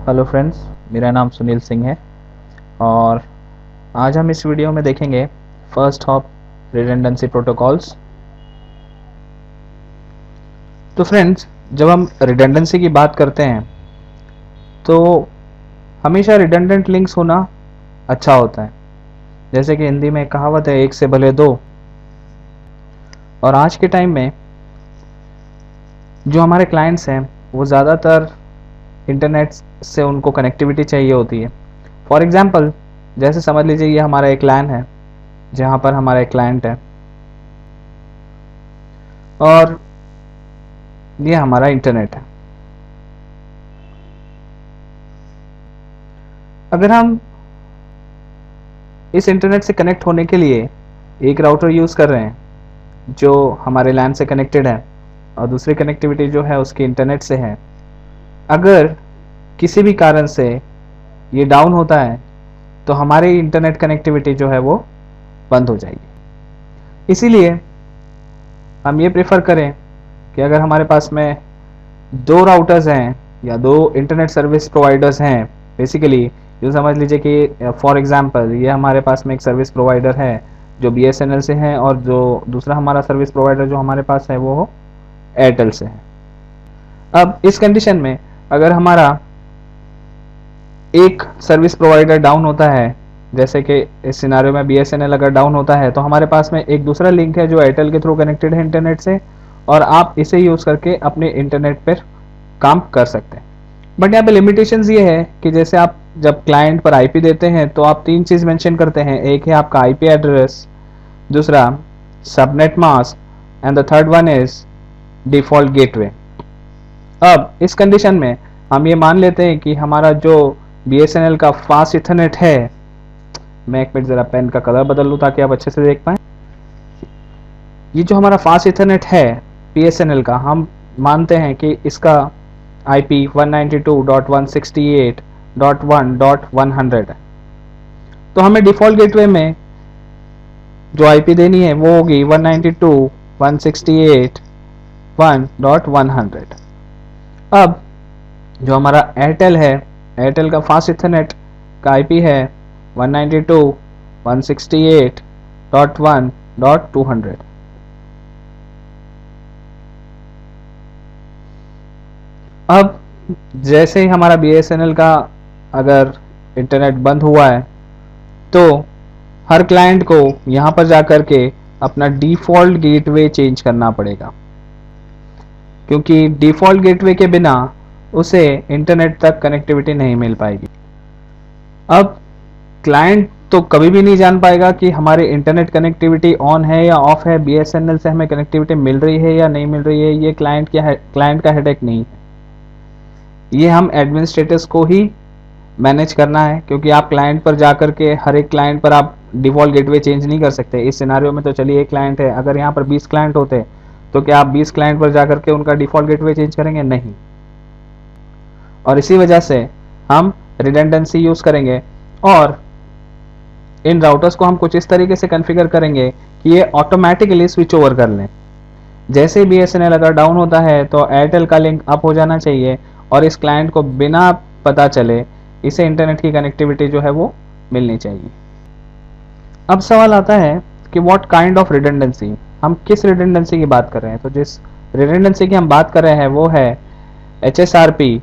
Hello friends, मेरा नाम सुनील सिंह है और आज हम इस वीडियो में देखेंगे फर्स्ट हॉप रिडंडेंसी प्रोटोकॉल्स। तो फ्रेंड्स, जब हम रिडंडेंसी की बात करते हैं तो हमेशा रिडंडेंट लिंक्स होना अच्छा होता है। जैसे कि हिंदी में कहावत है, एक से भले दो। और आज के टाइम में जो हमारे क्लाइंट्स हैं वो ज़्यादातर इंटरनेट से उनको कनेक्टिविटी चाहिए होती है। फॉर एग्जांपल, जैसे समझ लीजिए ये हमारा एक लैन है जहाँ पर हमारा एक क्लाइंट है और ये हमारा इंटरनेट है। अगर हम इस इंटरनेट से कनेक्ट होने के लिए एक राउटर यूज़ कर रहे हैं जो हमारे लैन से कनेक्टेड है और दूसरी कनेक्टिविटी जो है उसकी इंटरनेट से है, अगर किसी भी कारण से ये डाउन होता है तो हमारी इंटरनेट कनेक्टिविटी जो है वो बंद हो जाएगी। इसीलिए हम ये प्रेफर करें कि अगर हमारे पास में दो राउटर्स हैं या दो इंटरनेट सर्विस प्रोवाइडर्स हैं, बेसिकली जो समझ लीजिए कि फॉर एग्जांपल ये हमारे पास में एक सर्विस प्रोवाइडर है जो BSNL से है और जो दूसरा हमारा सर्विस प्रोवाइडर जो हमारे पास है वो एयरटेल से है। अब इस कंडीशन में अगर हमारा एक सर्विस प्रोवाइडर डाउन होता है, जैसे कि इस सिनारियो में BSNL अगर डाउन होता है, तो हमारे पास में एक दूसरा लिंक है जो एयरटेल के थ्रू कनेक्टेड है इंटरनेट से और आप इसे यूज़ करके अपने इंटरनेट पर काम कर सकते हैं। बट यहाँ पे लिमिटेशंस ये है कि जैसे आप जब क्लाइंट पर IP देते हैं तो आप तीन चीज़ मेंशन करते हैं। एक है आपका IP एड्रेस, दूसरा subnet mask and the third one is default gateway. अब इस कंडीशन में हम ये मान लेते हैं कि हमारा जो BSNL का फास्ट इथरनेट है, मैं एक मिनट ज़रा पेन का कलर बदल लूँ ताकि आप अच्छे से देख पाएँ। ये जो हमारा फास्ट इथरनेट है BSNL का, हम मानते हैं कि इसका IP 192.168.1.100 है। तो हमें डिफ़ॉल्ट गेटवे में जो IP देनी है वो होगी 192.168.1.100। अब जो हमारा एयरटेल है, एयरटेल का फास्ट इथरनेट का IP है 192.168.1.200। अब जैसे ही हमारा BSNL का अगर इंटरनेट बंद हुआ है तो हर क्लाइंट को यहाँ पर जाकर के अपना डिफ़ॉल्ट गेटवे चेंज करना पड़ेगा, क्योंकि डिफ़ॉल्ट गेटवे के बिना उसे इंटरनेट तक कनेक्टिविटी नहीं मिल पाएगी। अब क्लाइंट तो कभी भी नहीं जान पाएगा कि हमारी इंटरनेट कनेक्टिविटी ऑन है या ऑफ है, BSNL से हमें कनेक्टिविटी मिल रही है या नहीं मिल रही है। ये क्लाइंट का हेडेक नहीं है, ये हम एडमिनिस्ट्रेटर्स को ही मैनेज करना है, क्योंकि आप क्लाइंट पर जाकर के हर एक क्लाइंट पर आप डिफ़ॉल्ट गेटवे चेंज नहीं कर सकते। इस सिनारियो में तो चलिए एक क्लाइंट है, अगर यहाँ पर 20 क्लाइंट होते तो क्या आप 20 क्लाइंट पर जाकर के उनका डिफ़ॉल्ट गेटवे चेंज करेंगे? नहीं। और इसी वजह से हम रिडंडेंसी यूज़ करेंगे और इन राउटर्स को हम कुछ इस तरीके से कॉन्फ़िगर करेंगे कि ये ऑटोमेटिकली स्विच ओवर कर लें। जैसे BSNL अगर डाउन होता है तो एयरटेल का लिंक अप हो जाना चाहिए और इस क्लाइंट को बिना पता चले इसे इंटरनेट की कनेक्टिविटी जो है वो मिलनी चाहिए। अब सवाल आता है कि व्हाट काइंड ऑफ रिडंडेंसी, हम किस रिडंडेंसी की बात कर रहे हैं। तो जिस रिडंडेंसी की हम बात कर रहे हैं वो है HSRP,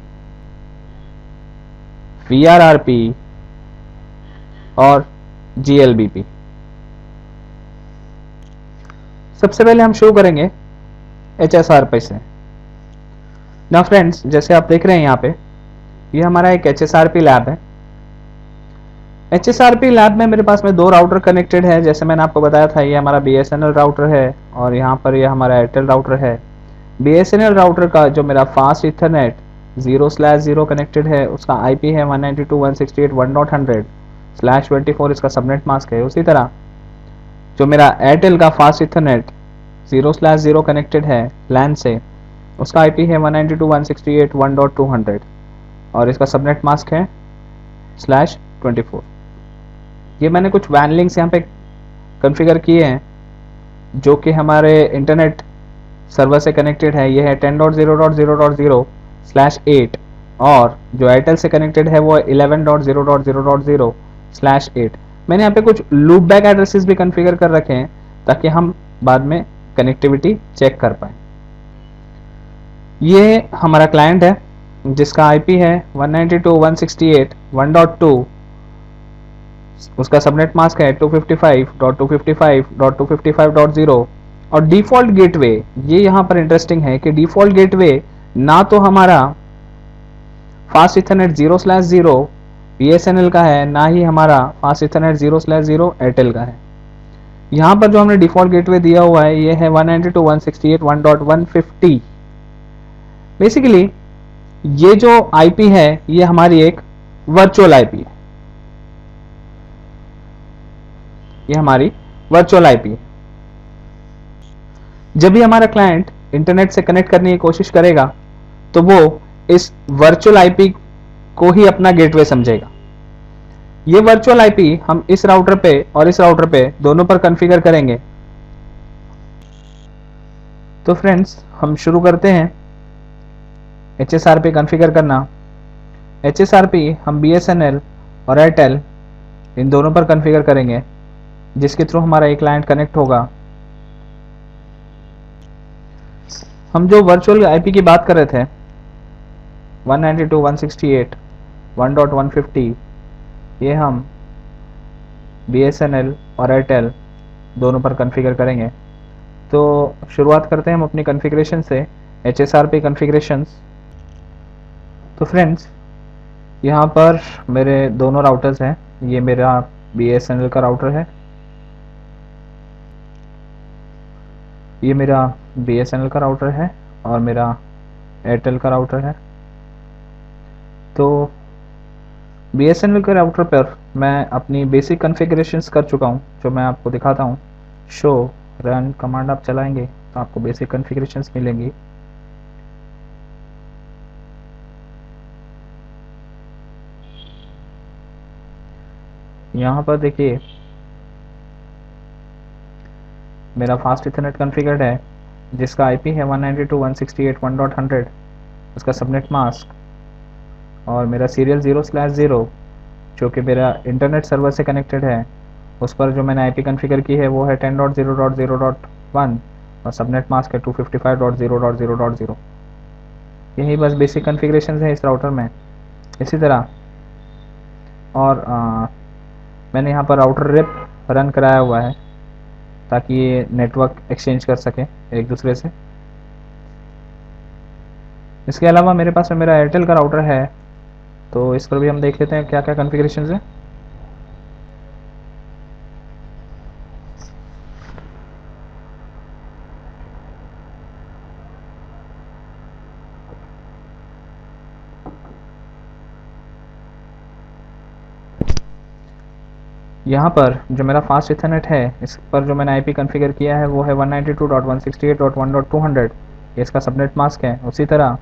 VRRP और GLBP। सबसे पहले हम शुरू करेंगे HSRP से। ना फ्रेंड्स, जैसे आप देख रहे हैं यहाँ पे, ये हमारा एक HSRP लैब है। HSRP लैब में मेरे पास में दो राउटर कनेक्टेड है। जैसे मैंने आपको बताया था, ये हमारा BSNL राउटर है और यहाँ पर ये हमारा एयरटेल राउटर है। BSNL राउटर का जो मेरा फास्ट इथरनेट 0/0 कनेक्टेड है, उसका IP है 192.168.1.100/24, इसका सबनेट मास्क है। उसी तरह जो मेरा एयरटेल का फास्ट इथरनेट 0/0 कनेक्टेड है लैन से, उसका IP है 192.168.1.200 और इसका सबनेट मास्क है /24। ये मैंने कुछ वैन लिंक्स यहाँ पे कॉन्फ़िगर किए हैं जो कि हमारे इंटरनेट सर्वर से कनेक्टेड है। ये है 10.0.0.0/8 और जो एयरटेल से कनेक्टेड है वो 11.0.0.0/8। मैंने यहाँ पे कुछ लूप बैक एड्रेसेस भी कॉन्फ़िगर कर रखे हैं ताकि हम बाद में कनेक्टिविटी चेक कर पाए। ये हमारा क्लाइंट है जिसका आईपी है 192.168.1.2, उसका सबनेट मास्क है 255.255.255.0 और डिफॉल्ट गेटवे, ये यहाँ पर इंटरेस्टिंग है कि डिफॉल्ट गेटवे ना तो हमारा फास्ट इथरनेट 0/0 BSNL का है, ना ही हमारा फास्ट इथरनेट 0/0 एयरटेल का है। यहाँ पर जो हमने डिफॉल्ट गेटवे दिया हुआ है ये है 192.168.1.150। बेसिकली ये जो आईपी है ये हमारी एक वर्चुअल आईपी है, ये हमारी वर्चुअल आईपी है। जब भी हमारा क्लाइंट इंटरनेट से कनेक्ट करने की कोशिश करेगा तो वो इस वर्चुअल आईपी को ही अपना गेटवे समझेगा। ये वर्चुअल आईपी हम इस राउटर पे और इस राउटर पे दोनों पर कॉन्फ़िगर करेंगे। तो फ्रेंड्स हम शुरू करते हैं HSRP कॉन्फ़िगर करना। HSRP हम BSNL और एयरटेल इन दोनों पर कॉन्फ़िगर करेंगे जिसके थ्रू हमारा एक क्लाइंट कनेक्ट होगा। हम जो वर्चुअल आईपी की बात कर रहे थे 192.168.1.150, ये हम BSNL और एयरटेल दोनों पर कॉन्फ़िगर करेंगे। तो शुरुआत करते हैं हम अपनी कॉन्फ़िगरेशन से, HSRP कॉन्फ़िगरेशंस। तो फ्रेंड्स यहाँ पर मेरे दोनों राउटर्स हैं। ये मेरा BSNL का राउटर है, ये मेरा BSNL का राउटर है और मेरा एयरटेल का राउटर है। तो BSNL के राउटर पर मैं अपनी बेसिक कॉन्फ़िगरेशंस कर चुका हूँ, जो मैं आपको दिखाता हूँ। शो रन कमांड आप चलाएंगे तो आपको बेसिक कॉन्फ़िगरेशंस मिलेंगी। यहाँ पर देखिए मेरा फास्ट इथरनेट कॉन्फ़िगर्ड है जिसका आईपी है 192.168.1.100, उसका सबनेट मास्क और मेरा सीरियल 0/0 जो कि मेरा इंटरनेट सर्वर से कनेक्टेड है, उस पर जो मैंने आईपी कॉन्फ़िगर की है वो है 10.0.0.1 और सबनेट मास्क है 255.0.0.0। यही बस बेसिक कॉन्फ़िगरेशंस है इस राउटर में। इसी तरह और मैंने यहाँ पर राउटर रिप रन कराया हुआ है ताकि ये नेटवर्क एक्सचेंज कर सके एक दूसरे से। इसके अलावा मेरे पास में मेरा एयरटेल का राउटर है, तो इस पर भी हम देख लेते हैं क्या क्या कॉन्फ़िगरेशंस हैं। यहाँ पर जो मेरा फास्ट इथरनेट है इस पर जो मैंने आईपी कॉन्फ़िगर किया है वो है 192.168.1.200, ये इसका सबनेट मास्क है। उसी तरह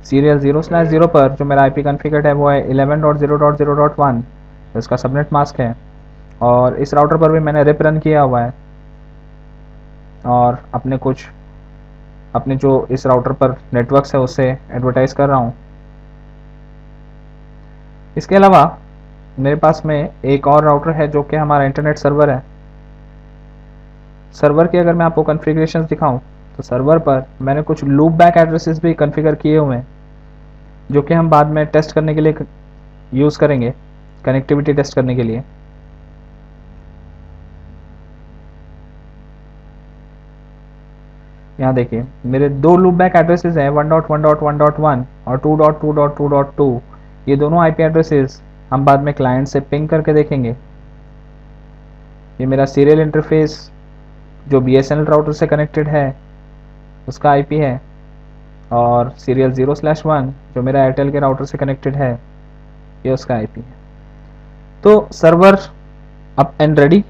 सीरियल 0/0 पर जो मेरा आईपी कॉन्फ़िगर्ड है वो है 11.0.0.1, इसका सबनेट मास्क है। और इस राउटर पर भी मैंने रिप रन किया हुआ है और अपने जो इस राउटर पर नेटवर्क्स है उससे एडवर्टाइज कर रहा हूँ। इसके अलावा मेरे पास में एक और राउटर है जो कि हमारा इंटरनेट सर्वर है। सर्वर की अगर मैं आपको कॉन्फ़िगरेशंस दिखाऊं तो सर्वर पर मैंने कुछ लूप बैक एड्रेसेस भी कॉन्फ़िगर किए हुए हैं जो कि हम बाद में टेस्ट करने के लिए यूज़ करेंगे, कनेक्टिविटी टेस्ट करने के लिए। यहाँ देखिए मेरे दो लूप बैक एड्रेसेस हैं 1.1.1.1 और 2.2.2.2। ये दोनों आईपी एड्रेसेस हम बाद में क्लाइंट से पिंग करके देखेंगे। ये मेरा सीरियल इंटरफेस जो BSNL राउटर से कनेक्टेड है उसका आईपी है और सीरियल 0/1 जो मेरा एयरटेल के राउटर से कनेक्टेड है ये उसका आईपी है। तो सर्वर अप एंड रेडी।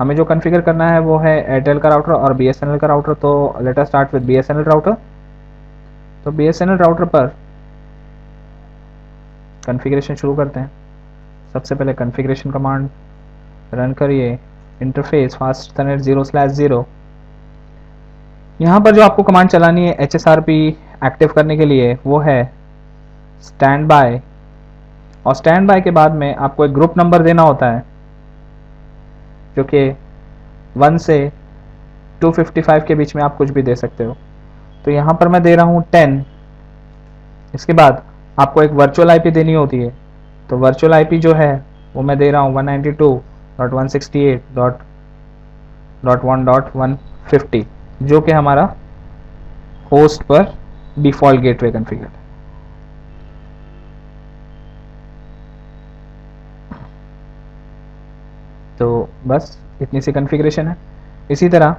हमें जो कॉन्फ़िगर करना है वो है एयरटेल का राउटर और BSNL का राउटर। तो let us start with BSNL router. तो BSNL राउटर पर कॉन्फ़िगरेशन शुरू करते हैं। सबसे पहले कॉन्फ़िगरेशन कमांड रन करिए, इंटरफेस फास्ट इथरनेट 0/0। यहाँ पर जो आपको कमांड चलानी है HSRP एक्टिव करने के लिए वो है स्टैंड बाय, और स्टैंड बाय के बाद में आपको एक ग्रुप नंबर देना होता है जो कि 1 से 255 के बीच में आप कुछ भी दे सकते हो। तो यहाँ पर मैं दे रहा हूँ 10। इसके बाद आपको एक वर्चुअल आईपी देनी होती है, तो वर्चुअल आईपी जो है वो मैं दे रहा हूँ 192.168.1.150, जो कि हमारा होस्ट पर डिफ़ॉल्ट गेटवे कॉन्फ़िगर है। तो बस इतनी सी कॉन्फ़िगरेशन है। इसी तरह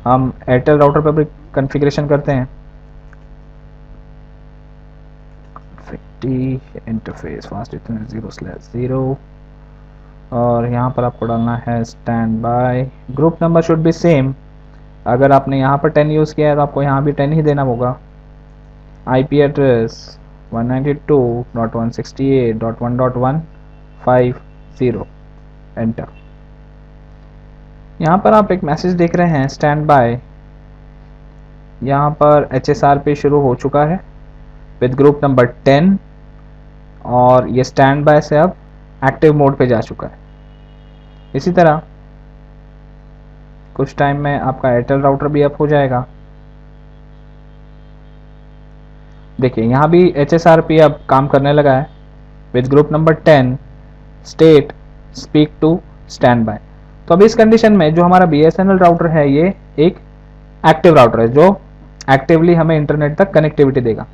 हम एयरटेल राउटर पर भी कॉन्फ़िगरेशन करते हैं। इंटरफेस फास्ट इथरनेट 0/0, और यहाँ पर आपको डालना है stand by. Group number should be same. अगर आपने यहाँ पर 10 यूज़ किया है तो आपको यहाँ भी 10 ही देना होगा। IP address 192.168.1.150, enter. यहाँ पर आप एक मैसेज देख रहे हैं स्टैंड बाय। यहाँ पर HSRP शुरू हो चुका है विद ग्रुप नंबर 10, और ये स्टैंड बाय से अब एक्टिव मोड पे जा चुका है। इसी तरह कुछ टाइम में आपका एयरटेल राउटर भी अप हो जाएगा। देखिए यहाँ भी HSRP अब काम करने लगा है with group number 10 state speak to stand by. तो अभी इस कंडीशन में जो हमारा BSNL राउटर है ये एक एक्टिव राउटर है जो एक्टिवली हमें इंटरनेट तक कनेक्टिविटी देगा।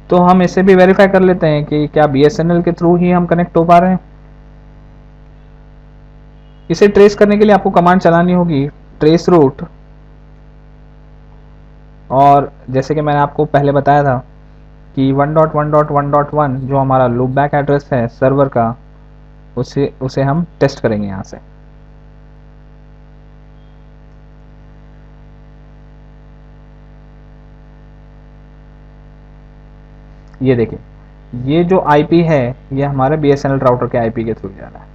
तो हम इसे भी वेरीफाई कर लेते हैं कि क्या BSNL के थ्रू ही हम कनेक्ट हो पा रहे हैं। इसे ट्रेस करने के लिए आपको कमांड चलानी होगी ट्रेस रूट, और जैसे कि मैंने आपको पहले बताया था कि 1.1.1.1 जो हमारा लूप बैक एड्रेस है सर्वर का, उसे हम टेस्ट करेंगे यहाँ से। ये देखिए, ये जो आईपी है ये हमारे BSNL राउटर के आईपी के थ्रू जा रहा है।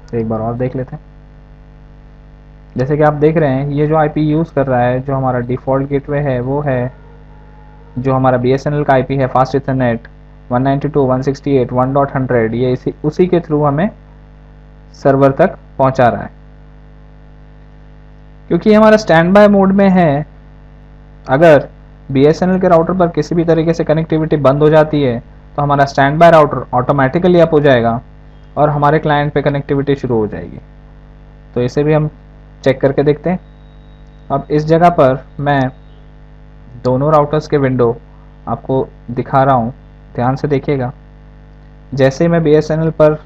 तो एक बार और देख लेते हैं। जैसे कि आप देख रहे हैं ये जो आईपी यूज़ कर रहा है, जो हमारा डिफ़ॉल्ट गेटवे है वो है जो हमारा BSNL का आईपी है फास्ट इथरनेट 192.168.1.100, ये उसी के थ्रू हमें सर्वर तक पहुंचा रहा है। क्योंकि ये हमारा स्टैंड बाय मोड में है, अगर BSNL के राउटर पर किसी भी तरीके से कनेक्टिविटी बंद हो जाती है तो हमारा stand by router automatically up हो जाएगा और हमारे क्लाइंट पे कनेक्टिविटी शुरू हो जाएगी। तो इसे भी हम चेक करके देखते हैं। अब इस जगह पर मैं दोनों राउटर्स के विंडो आपको दिखा रहा हूँ, ध्यान से देखिएगा। जैसे मैं BSNL पर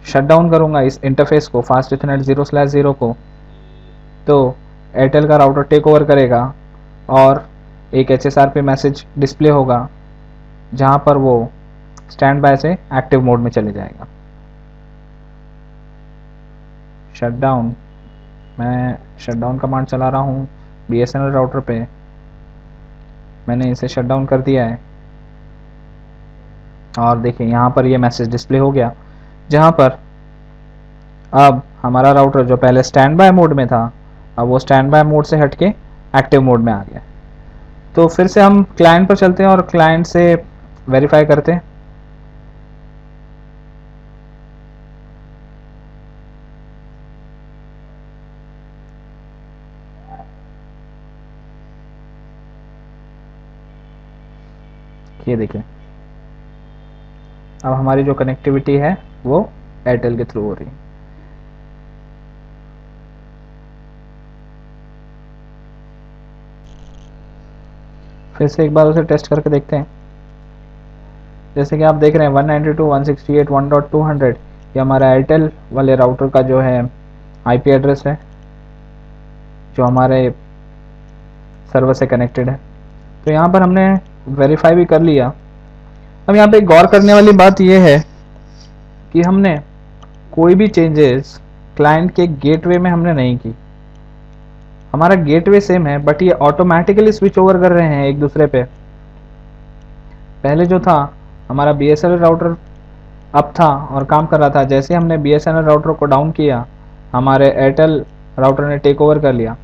शट डाउन करूँगा इस इंटरफेस को फास्ट इथरनेट 0/0 को, तो एयरटेल का राउटर टेक ओवर करेगा और एक HSRP मैसेज डिस्प्ले होगा जहाँ पर वो स्टैंड बाय से एक्टिव मोड में चले जाएगा। शट डाउन, मैं शट डाउन कमांड चला रहा हूँ BSNL राउटर पे। मैंने इसे शट डाउन कर दिया है और देखिए यहाँ पर ये मैसेज डिस्प्ले हो गया जहाँ पर अब हमारा राउटर जो पहले स्टैंड बाय मोड में था अब वो स्टैंड बाय मोड से हटके एक्टिव मोड में आ गया। तो फिर से हम क्लाइंट पर चलते हैं और क्लाइंट से वेरीफाई करते हैं। ये देखिए अब हमारी जो कनेक्टिविटी है वो एयरटेल के थ्रू हो रही है। फिर से एक बार उसे टेस्ट करके देखते हैं। जैसे कि आप देख रहे हैं 192.168.1.200 ये हमारा एयरटेल वाले राउटर का जो है आईपी एड्रेस है जो हमारे सर्वर से कनेक्टेड है। तो यहाँ पर हमने वेरीफाई भी कर लिया। अब यहाँ पे गौर करने वाली बात यह है कि हमने कोई भी चेंजेस क्लाइंट के गेटवे में हमने नहीं की। हमारा गेटवे सेम है बट ये ऑटोमेटिकली स्विच ओवर कर रहे हैं एक दूसरे पे। पहले जो था हमारा BSNL राउटर अप था और काम कर रहा था। जैसे हमने BSNL राउटर को डाउन किया, हमारे एयरटेल राउटर ने टेक ओवर कर लिया।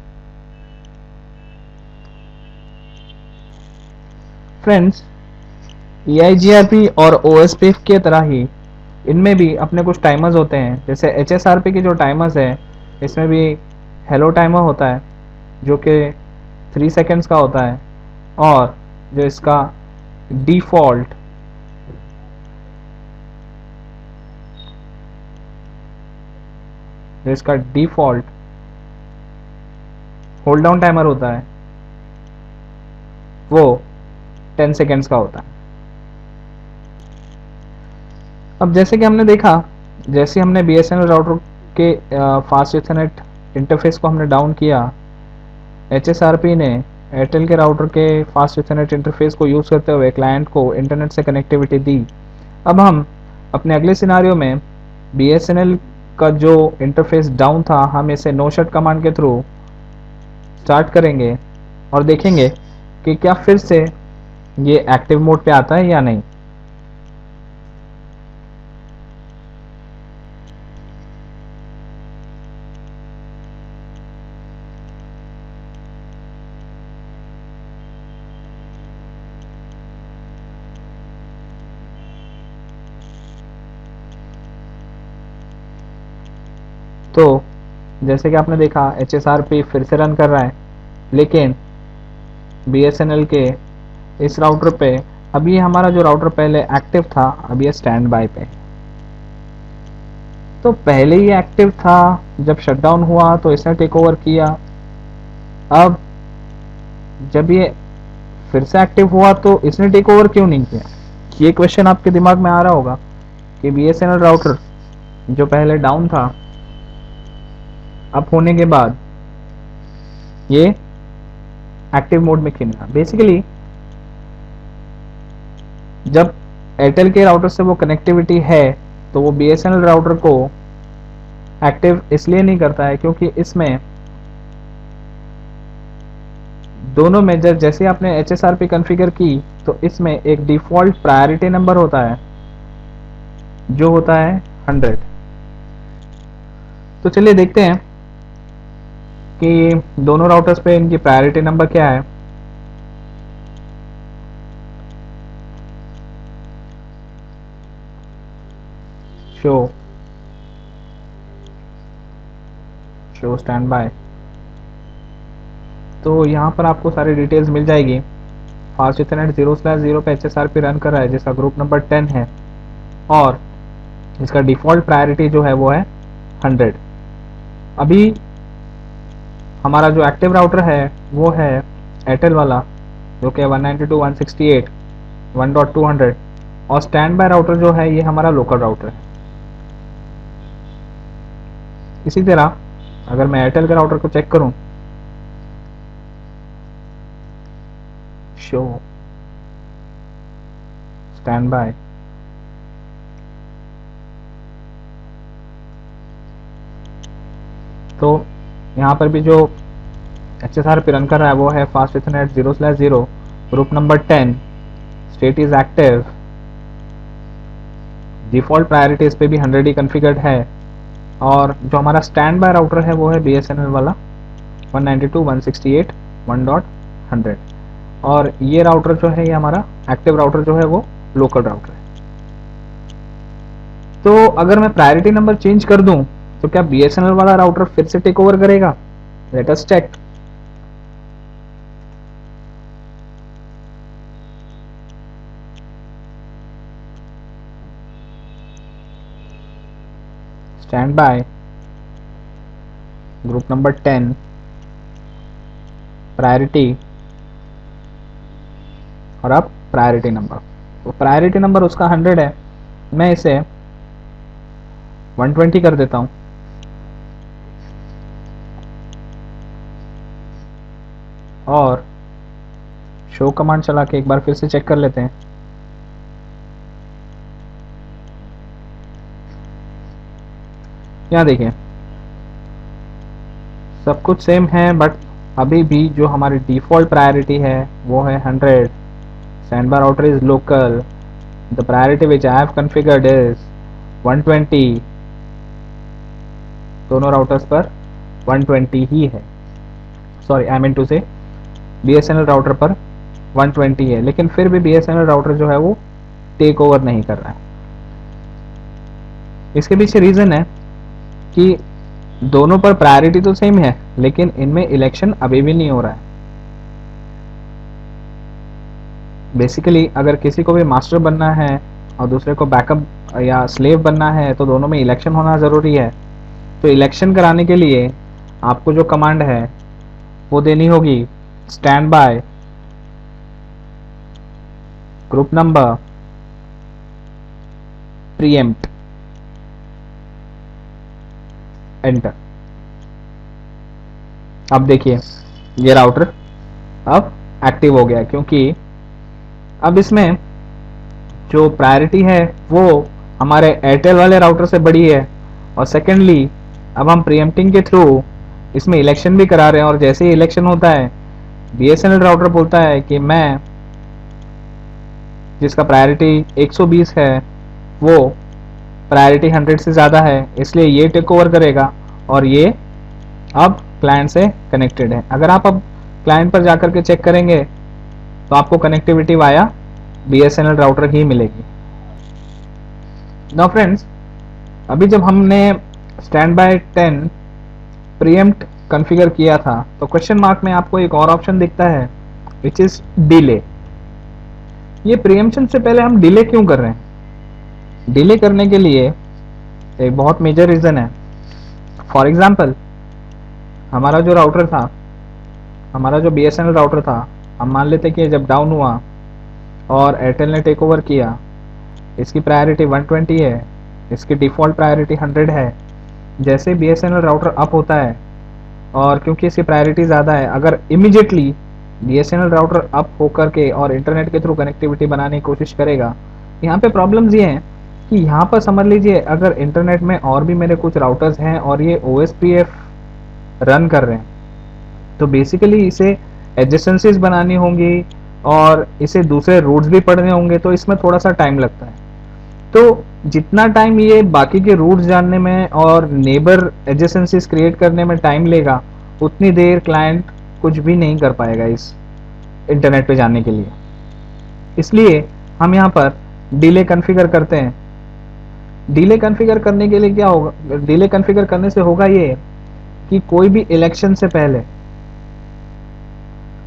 फ्रेंड्स, EIGRP और OSPF की तरह ही इनमें भी अपने कुछ टाइमर्स होते हैं। जैसे HSRP के जो टाइमर्स है, इसमें भी हेलो टाइमर होता है जो कि 3 सेकेंड्स का होता है, और जो इसका डिफ़ॉल्ट होल्ड डाउन टाइमर होता है वो 10 सेकेंड्स का होता है। अब जैसे कि हमने देखा, जैसे हमने BSNL राउटर के फास्ट इथरनेट इंटरफेस को हमने डाउन किया, HSRP ने एयरटेल के राउटर के फास्ट इथरनेट इंटरफेस को यूज़ करते हुए क्लाइंट को इंटरनेट से कनेक्टिविटी दी। अब हम अपने अगले सिनारियो में BSNL का जो इंटरफेस डाउन था, हम इसे नो शट कमांड के थ्रू स्टार्ट करेंगे और देखेंगे कि क्या फिर से ये एक्टिव मोड पे आता है या नहीं। तो जैसे कि आपने देखा, HSRP फिर से रन कर रहा है, लेकिन BSNL के इस राउटर पे अभी हमारा जो राउटर पहले एक्टिव था, अभी ये स्टैंड बाय पे। तो पहले ही एक्टिव था, जब शटडाउन हुआ तो इसने टेक ओवर किया। अब जब ये फिर से एक्टिव हुआ तो इसने टेक ओवर क्यों नहीं किया? ये क्वेश्चन आपके दिमाग में आ रहा होगा कि BSNL राउटर जो पहले डाउन था, अप होने के बाद ये एक्टिव मोड में क्यों नहीं था? बेसिकली जब एयरटेल के राउटर से वो कनेक्टिविटी है तो वो BSNL राउटर को एक्टिव इसलिए नहीं करता है क्योंकि इसमें दोनों मेजर, जैसे आपने HSRP कॉन्फ़िगर की तो इसमें एक डिफ़ॉल्ट प्रायोरिटी नंबर होता है जो होता है 100। तो चलिए देखते हैं कि दोनों राउटर्स पे इनकी प्रायोरिटी नंबर क्या है। Show stand by. तो यहाँ पर आपको सारी डिटेल्स मिल जाएगी। फास्ट इथरनेट 0/0 पे HSRP रन कर रहा है जिसका ग्रुप नंबर 10 है, और इसका डिफ़ॉल्ट प्रायोरिटी जो है वो है 100। अभी हमारा जो एक्टिव राउटर है वो है एयरटेल वाला जो कि 192.168.1.200, और स्टैंड बाय राउटर जो है ये हमारा लोकल राउटर है। इसी तरह अगर मैं एयरटेल के राउटर को चेक करूं, शो स्टैंड बाय, तो यहाँ पर भी जो HSRP रन कर रहा है वो है fast Ethernet 0/0 group number 10, state is active, default priority इस पे भी 100 ही कॉन्फ़िगर्ड है, और जो हमारा स्टैंड बाय राउटर है वो है BSNL वाला 192.168.1.100, और ये राउटर जो है, ये हमारा एक्टिव राउटर जो है वो लोकल राउटर है। तो अगर मैं प्रायोरिटी नंबर चेंज कर दूं तो क्या BSNL वाला राउटर फिर से टेक ओवर करेगा? Let us check. Stand by group number 10 priority, और अब प्रायोरिटी नंबर, तो प्रायोरिटी नंबर उसका 100 है, मैं इसे 120 कर देता हूं, और शो कमांड चला के एक बार फिर से चेक कर लेते हैं। यहाँ देखिए सब कुछ सेम है, बट अभी भी जो हमारी डिफ़ॉल्ट प्रायोरिटी है वो है 100। Stand by router is local, the priority which I have configured is 120, दोनों राउटर्स पर 120 ही है। सॉरी, आई मीन टू से BSNL राउटर पर 120 है, लेकिन फिर भी BSNL राउटर जो है वो टेक ओवर नहीं कर रहा है। इसके पीछे रीजन है कि दोनों पर प्रायोरिटी तो सेम है, लेकिन इनमें इलेक्शन अभी भी नहीं हो रहा है। बेसिकली अगर किसी को भी मास्टर बनना है और दूसरे को बैकअप या स्लेव बनना है तो दोनों में इलेक्शन होना ज़रूरी है। तो इलेक्शन कराने के लिए आपको जो कमांड है वो देनी होगी stand by group number pre-empt, enter. अब देखिए ये राउटर अब एक्टिव हो गया, क्योंकि अब इसमें जो प्रायोरिटी है वो हमारे एयरटेल वाले राउटर से बड़ी है, और सेकेंडली अब हम प्रीएम्प्टिंग के थ्रू इसमें इलेक्शन भी करा रहे हैं। और जैसे ही इलेक्शन होता है BSNL राउटर बोलता है कि मैं, जिसका प्रायोरिटी 120 है वो प्रायोरिटी 100 से ज़्यादा है, इसलिए ये टेक ओवर करेगा और ये अब क्लाइंट से कनेक्टेड है। अगर आप अब क्लाइंट पर जाकर के चेक करेंगे तो आपको कनेक्टिविटी वाया BSNL राउटर ही मिलेगी। नाउ फ्रेंड्स, अभी जब हमने स्टैंड बाय 10 प्रीएम्प्ट कॉन्फ़िगर किया था तो क्वेश्चन मार्क में आपको एक और ऑप्शन दिखता है विच इज डिले। ये प्रीएम्प्शन से पहले हम डिले क्यों कर रहे हैं? डिले करने के लिए एक बहुत मेजर रीजन है। फॉर एग्जांपल, हमारा जो राउटर था, हमारा जो BSNL राउटर था, हम मान लेते कि जब डाउन हुआ और एयरटेल ने टेक ओवर किया, इसकी प्रायोरिटी 120 है, इसकी डिफ़ॉल्ट प्रायोरिटी 100 है। जैसे BSNL राउटर अप होता है और क्योंकि इसकी प्रायोरिटी ज़्यादा है, अगर इमीडिएटली BSNL राउटर अप होकर के और इंटरनेट के थ्रू कनेक्टिविटी बनाने की कोशिश करेगा, यहाँ पे प्रॉब्लम्स ये हैं कि यहाँ पर समझ लीजिए अगर इंटरनेट में और भी मेरे कुछ राउटर्स हैं और ये OSPF रन कर रहे हैं, तो बेसिकली इसे एडजेसेंसीज बनानी होंगी और इसे दूसरे रूट्स भी पढ़ने होंगे, तो इसमें थोड़ा सा टाइम लगता है। तो जितना टाइम ये बाकी के रूट्स जानने में और नेबर एडजेसेंसीज क्रिएट करने में टाइम लेगा, उतनी देर क्लाइंट कुछ भी नहीं कर पाएगा इस इंटरनेट पे जाने के लिए। इसलिए हम यहाँ पर डिले कॉन्फ़िगर करते हैं। डिले कॉन्फ़िगर करने के लिए क्या होगा? डिले कॉन्फ़िगर करने से होगा ये कि कोई भी इलेक्शन से पहले,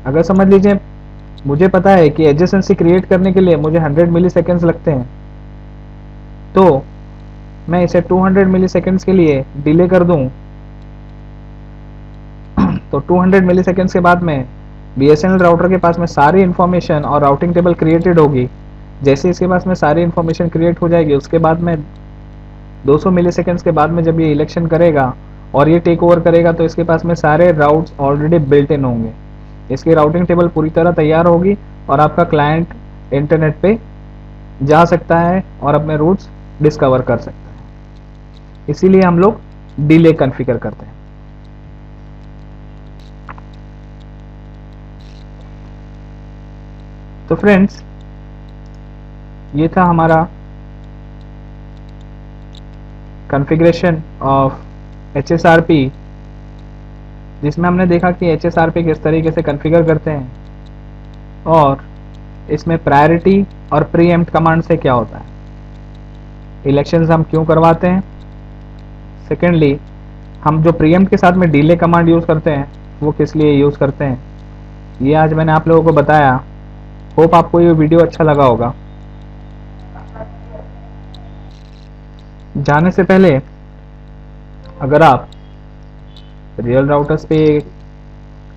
अगर समझ लीजिए मुझे पता है कि एडजेसेंसी क्रिएट करने के लिए मुझे 100 मिली सेकेंड्स लगते हैं, तो मैं इसे 200 मिली सेकेंड्स के लिए डिले कर दूं, तो 200 मिली सेकेंड्स के बाद में BSNL राउटर के पास में सारी इंफॉर्मेशन और राउटिंग टेबल क्रिएटेड होगी। जैसे इसके पास में सारी इंफॉर्मेशन क्रिएट हो जाएगी, उसके बाद में 200 मिली सेकेंड्स के बाद में जब ये इलेक्शन करेगा और ये टेक ओवर करेगा, तो इसके पास में सारे राउट्स ऑलरेडी बिल्ट इन होंगे, इसकी राउटिंग टेबल पूरी तरह तैयार होगी और आपका क्लाइंट इंटरनेट पे जा सकता है और अपने रूट्स डिस्कवर कर सकता है। इसीलिए हम लोग डिले कॉन्फ़िगर करते हैं। तो फ्रेंड्स, ये था हमारा कॉन्फ़िगरेशन ऑफ HSRP, जिसमें हमने देखा कि HSRP किस तरीके से कॉन्फ़िगर करते हैं और इसमें प्रायोरिटी और प्रीएम्प्ट कमांड से क्या होता है, इलेक्शंस हम क्यों करवाते हैं, सेकेंडली हम जो प्रीएम्प्ट के साथ में डिले कमांड यूज़ करते हैं वो किस लिए यूज़ करते हैं, ये आज मैंने आप लोगों को बताया। होप आपको ये वीडियो अच्छा लगा होगा। जाने से पहले अगर आप रियल राउटर्स पे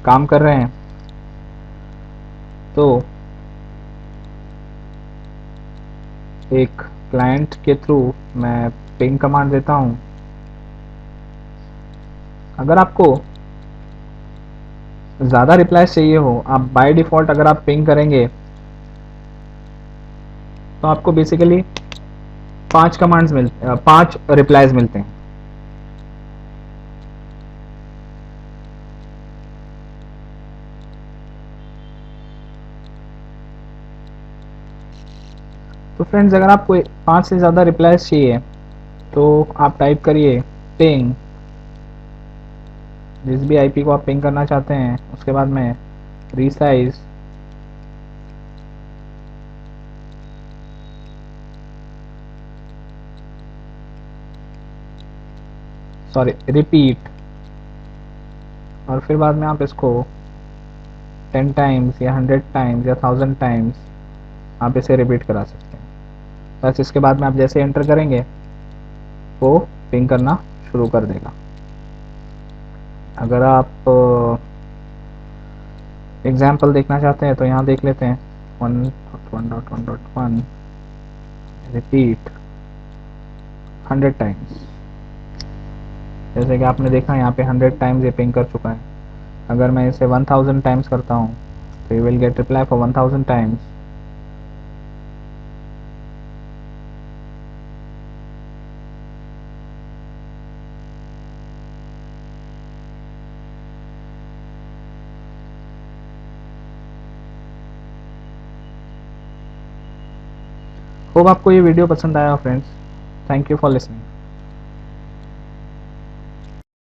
काम कर रहे हैं तो एक क्लाइंट के थ्रू मैं पिंग कमांड देता हूं। अगर आपको ज़्यादा रिप्लाईज चाहिए हो, आप बाय डिफ़ॉल्ट अगर आप पिंग करेंगे तो आपको बेसिकली 5 रिप्लाईज मिलते हैं। तो फ्रेंड्स, अगर आपको 5 से ज़्यादा रिप्लाईज चाहिए तो आप टाइप करिए पिंग, जिस भी आईपी को आप पिंग करना चाहते हैं, उसके बाद में रीसाइज सॉरी रिपीट, और फिर बाद में आप इसको 10 टाइम्स या 100 टाइम्स या 1000 टाइम्स आप इसे रिपीट करा सकते हैं। बस इसके बाद में आप जैसे एंटर करेंगे वो पिंग करना शुरू कर देगा। अगर आप एग्जाम्पल देखना चाहते हैं तो यहाँ देख लेते हैं 1.1.1.1 रिपीट 100 टाइम्स। जैसे कि आपने देखा यहाँ पे 100 टाइम्स ये पिंग कर चुका है। अगर मैं इसे 1000 टाइम्स करता हूँ तो you will get reply for 1000 times. Hope आपको ये वीडियो पसंद आया friends. Thank you for listening.